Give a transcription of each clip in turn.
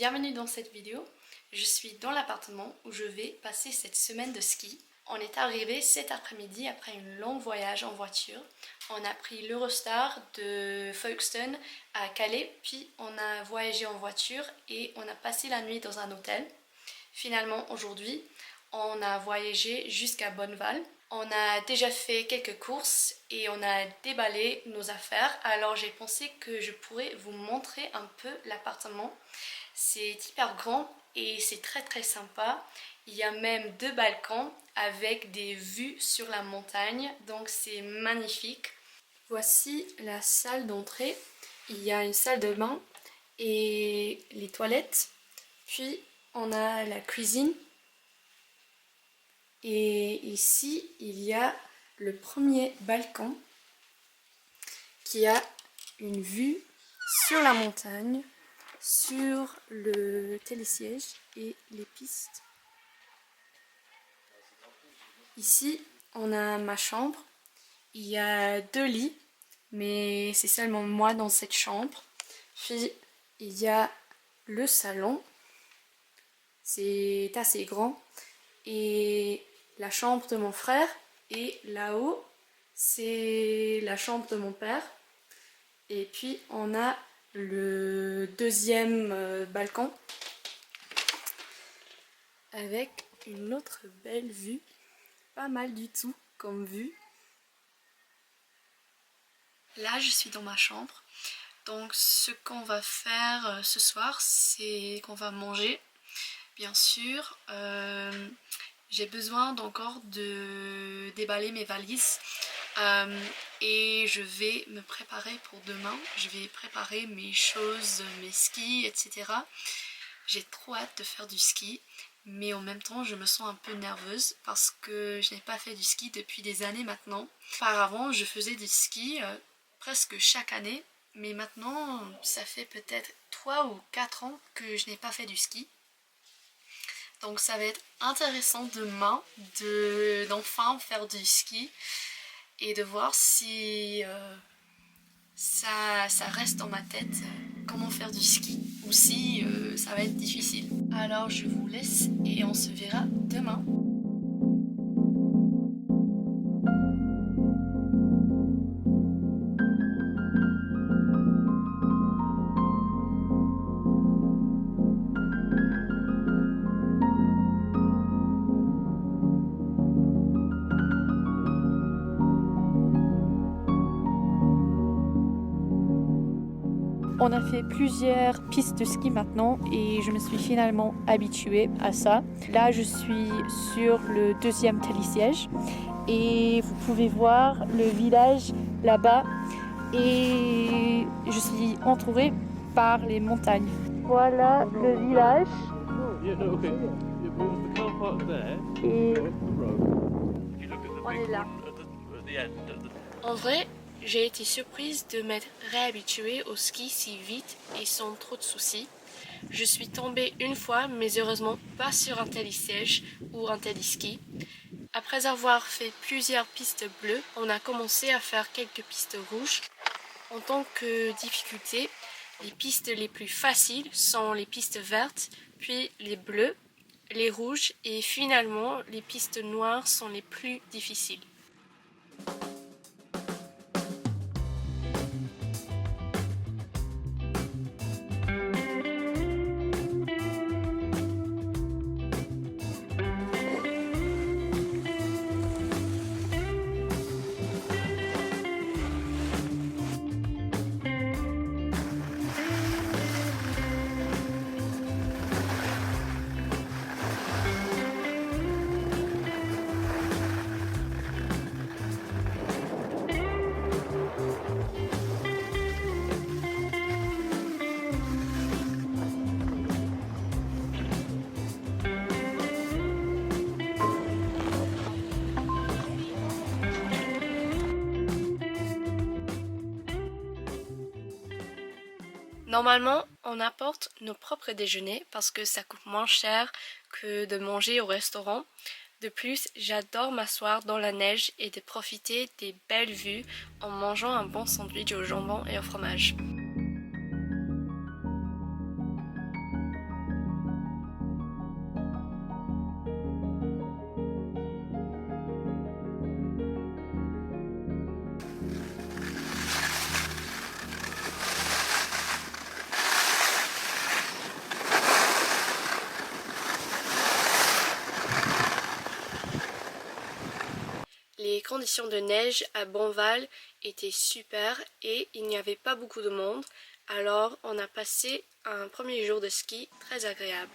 Bienvenue dans cette vidéo. Je suis dans l'appartement où je vais passer cette semaine de ski. On est arrivé cet après-midi après un long voyage en voiture. On a pris l'Eurostar de Folkestone à Calais, puis on a voyagé en voiture et on a passé la nuit dans un hôtel. Finalement, aujourd'hui, on a voyagé jusqu'à Bonneval. On a déjà fait quelques courses et on a déballé nos affaires. Alors j'ai pensé que je pourrais vous montrer un peu l'appartement. C'est hyper grand et c'est très sympa. Il y a même 2 balcons avec des vues sur la montagne, donc c'est magnifique. Voici la salle d'entrée. Il y a une salle de bain et les toilettes. Puis on a la cuisine. Et ici, il y a le premier balcon qui a une vue sur la montagne, sur le télésiège et les pistes. Ici, on a ma chambre. Il y a 2 lits, mais c'est seulement moi dans cette chambre. Puis, il y a le salon. C'est assez grand. Et la chambre de mon frère. Et là-haut, c'est la chambre de mon père. Et puis, on a le deuxième balcon avec une autre belle vue. Pas mal du tout comme vue. Là, je suis dans ma chambre. Donc, ce qu'on va faire ce soir, c'est qu'on va manger. Bien sûr, j'ai besoin encore de déballer mes valises et je vais me préparer pour demain. Je vais préparer mes choses, mes skis, etc. J'ai trop hâte de faire du ski, mais en même temps je me sens un peu nerveuse parce que je n'ai pas fait du ski depuis des années maintenant. Auparavant, je faisais du ski presque chaque année, mais maintenant ça fait peut-être 3 ou 4 ans que je n'ai pas fait du ski. Donc ça va être intéressant demain d'enfin faire du ski et de voir si ça reste dans ma tête comment faire du ski ou si ça va être difficile. Alors je vous laisse et on se verra demain. On a fait plusieurs pistes de ski maintenant et je me suis finalement habituée à ça. Là, je suis sur le deuxième télésiège et vous pouvez voir le village là-bas et je suis entourée par les montagnes. Voilà le village. Et on est là. En vrai, j'ai été surprise de m'être réhabituée au ski si vite et sans trop de soucis. Je suis tombée une fois, mais heureusement pas sur un télésiège ou un téléski. Après avoir fait plusieurs pistes bleues, on a commencé à faire quelques pistes rouges. En tant que difficulté, les pistes les plus faciles sont les pistes vertes, puis les bleues, les rouges et finalement les pistes noires sont les plus difficiles. Normalement, on apporte nos propres déjeuners parce que ça coûte moins cher que de manger au restaurant. De plus, j'adore m'asseoir dans la neige et de profiter des belles vues en mangeant un bon sandwich au jambon et au fromage. les conditions de neige à Bonval étaient super et il n'y avait pas beaucoup de monde. Alors on a passé un premier jour de ski très agréable.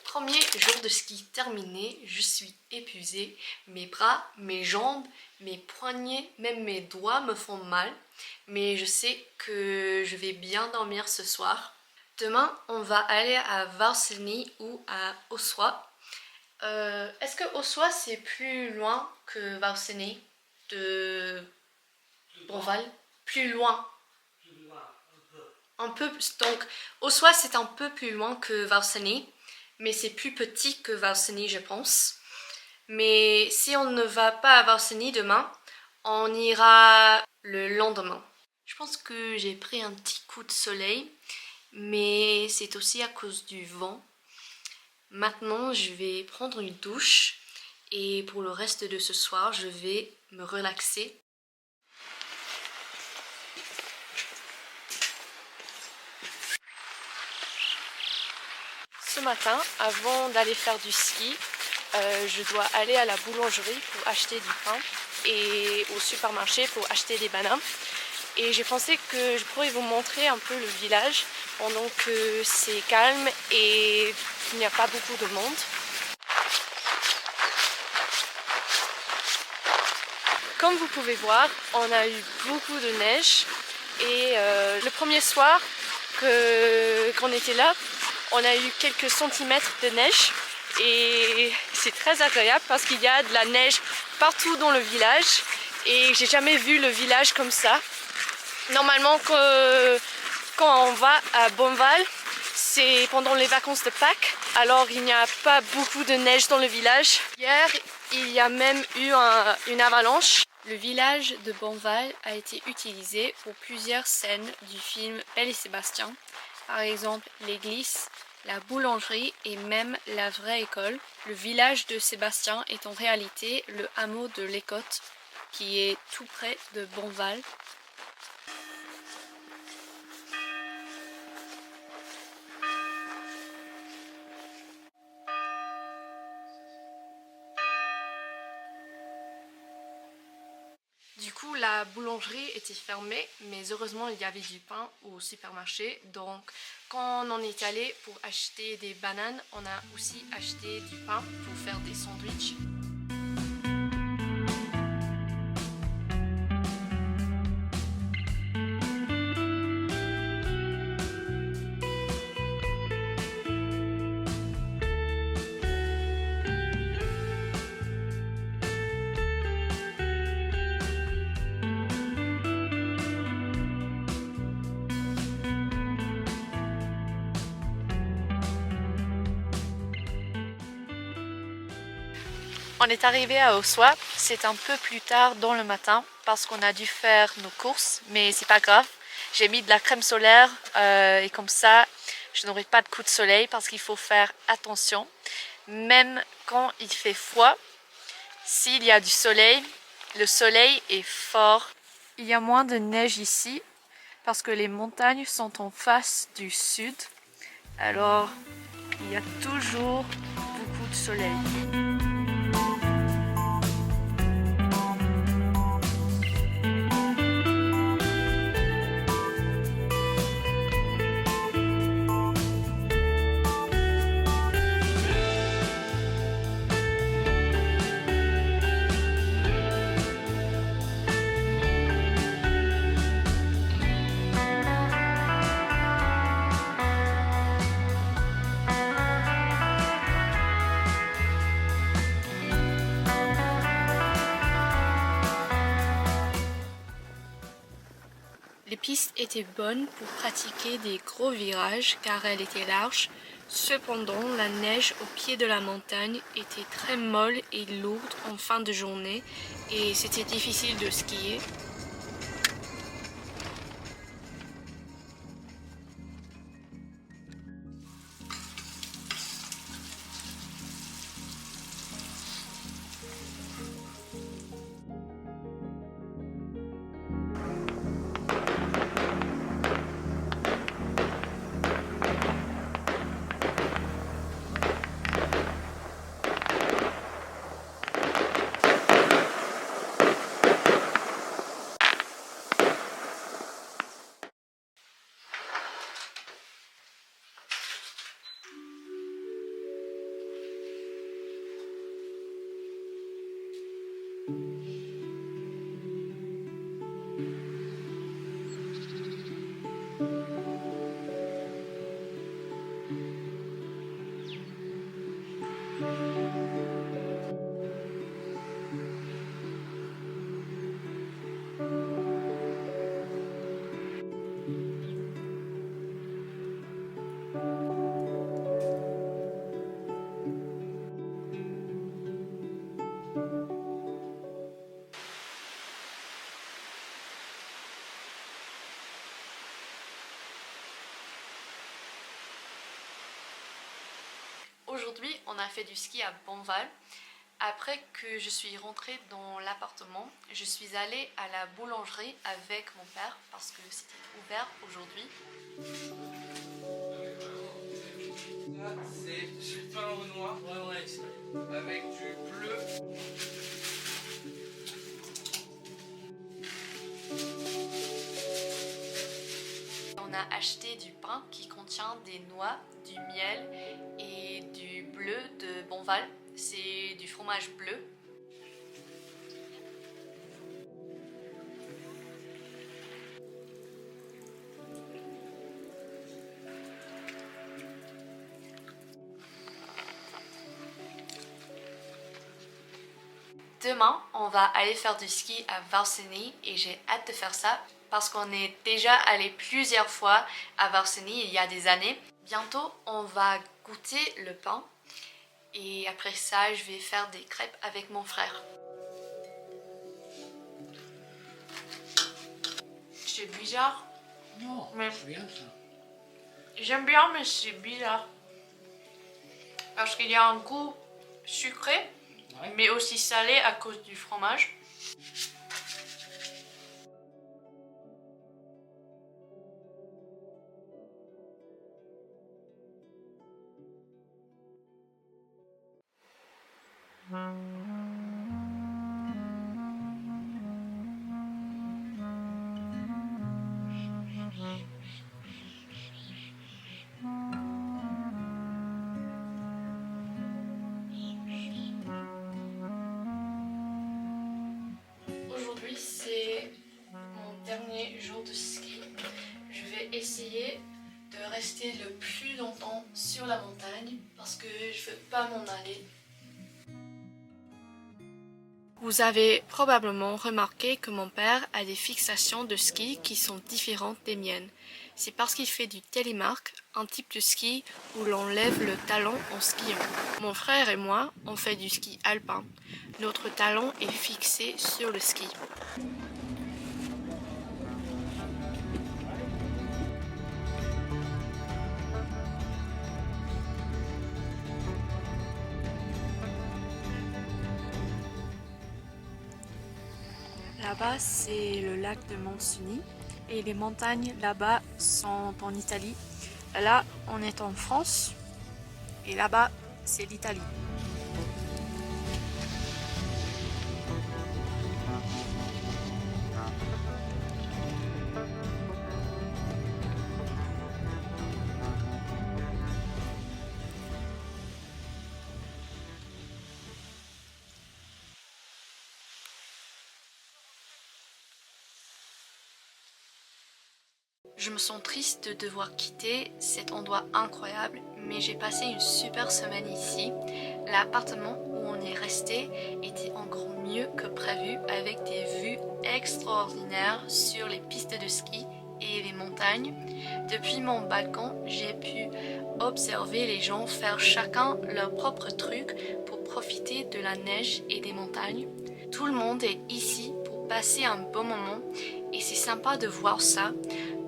Premier jour de ski terminé, je suis épuisée. Mes bras, mes jambes, mes poignets, même mes doigts me font mal. Mais je sais que je vais bien dormir ce soir. Demain, on va aller à Varsigny ou à Ossois. Est-ce que Ossois c'est plus loin que Varsigny de Bonval? Plus loin. Un peu. Donc, Ossois c'est un peu plus loin que Varsigny. Mais c'est plus petit que Varsigny, je pense. Mais si on ne va pas à Varsigny demain, on ira le lendemain. Je pense que j'ai pris un petit coup de soleil, mais c'est aussi à cause du vent. Maintenant, je vais prendre une douche et pour le reste de ce soir, je vais me relaxer. Ce matin, avant d'aller faire du ski, je dois aller à la boulangerie pour acheter du pain et au supermarché pour acheter des bananes. Et j'ai pensé que je pourrais vous montrer un peu le village pendant que c'est calme et qu'il n'y a pas beaucoup de monde. Comme vous pouvez voir, on a eu beaucoup de neige et le premier soir qu'on était là, on a eu quelques centimètres de neige et c'est très agréable parce qu'il y a de la neige partout dans le village et j'ai jamais vu le village comme ça. Normalement quand on va à Bonval, c'est pendant les vacances de Pâques, alors il n'y a pas beaucoup de neige dans le village. Hier, il y a même eu une avalanche. Le village de Bonval a été utilisé pour plusieurs scènes du film Belle et Sébastien. Par exemple, l'église, la boulangerie et même la vraie école. Le village de Sébastien est en réalité le hameau de l'Écotte, qui est tout près de Bonval. Du coup, la boulangerie était fermée, mais heureusement, il y avait du pain au supermarché. Donc, quand on est allé pour acheter des bananes, on a aussi acheté du pain pour faire des sandwichs. On est arrivé à Ossois, c'est un peu plus tard dans le matin parce qu'on a dû faire nos courses, mais c'est pas grave. J'ai mis de la crème solaire et comme ça, je n'aurai pas de coup de soleil parce qu'il faut faire attention. Même quand il fait froid, s'il y a du soleil, le soleil est fort. Il y a moins de neige ici parce que les montagnes sont en face du sud. Alors, il y a toujours beaucoup de soleil. Les pistes étaient bonnes pour pratiquer des gros virages car elles étaient larges. Cependant, la neige au pied de la montagne était très molle et lourde en fin de journée et c'était difficile de skier. aujourd'hui, on a fait du ski à Bonneval. Après que je suis rentrée dans l'appartement, je suis allée à la boulangerie avec mon père parce que c'était ouvert aujourd'hui. Ça, c'est du pain au noix avec du bleu. On a acheté du pain qui contient des noix, du miel et du bleu de Bonneval. C'est du fromage bleu. Demain, on va aller faire du ski à Varsigny et j'ai hâte de faire ça parce qu'on est déjà allé plusieurs fois à Varsigny il y a des années. Bientôt, on va goûter le pain et après ça, je vais faire des crêpes avec mon frère. C'est bizarre. Non, Mais c'est bien ça. j'aime bien, mais c'est bizarre. Parce qu'il y a un goût sucré, Ouais. mais aussi salé à cause du fromage. Aujourd'hui, c'est mon dernier jour de ski. Je vais essayer de rester le plus longtemps sur la montagne parce que je veux pas m'en aller. Vous avez probablement remarqué que mon père a des fixations de ski qui sont différentes des miennes. C'est parce qu'il fait du télémark, un type de ski où l'on lève le talon en skiant. Mon frère et moi, on fait du ski alpin. Notre talon est fixé sur le ski. Là-bas, c'est le lac de Montseny et les montagnes là-bas sont en Italie. Là, on est en France et là-bas, c'est l'Italie. Je me sens triste de devoir quitter cet endroit incroyable, mais j'ai passé une super semaine ici. L'appartement où on est resté était encore mieux que prévu avec des vues extraordinaires sur les pistes de ski et les montagnes. Depuis mon balcon, j'ai pu observer les gens faire chacun leur propre truc pour profiter de la neige et des montagnes. Tout le monde est ici pour passer un bon moment et c'est sympa de voir ça,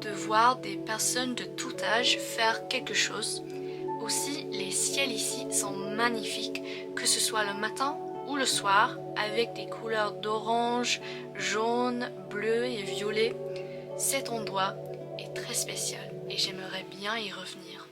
de voir des personnes de tout âge faire quelque chose. Aussi, les ciels ici sont magnifiques, que ce soit le matin ou le soir, avec des couleurs d'orange, jaune, bleu et violet. Cet endroit est très spécial et j'aimerais bien y revenir.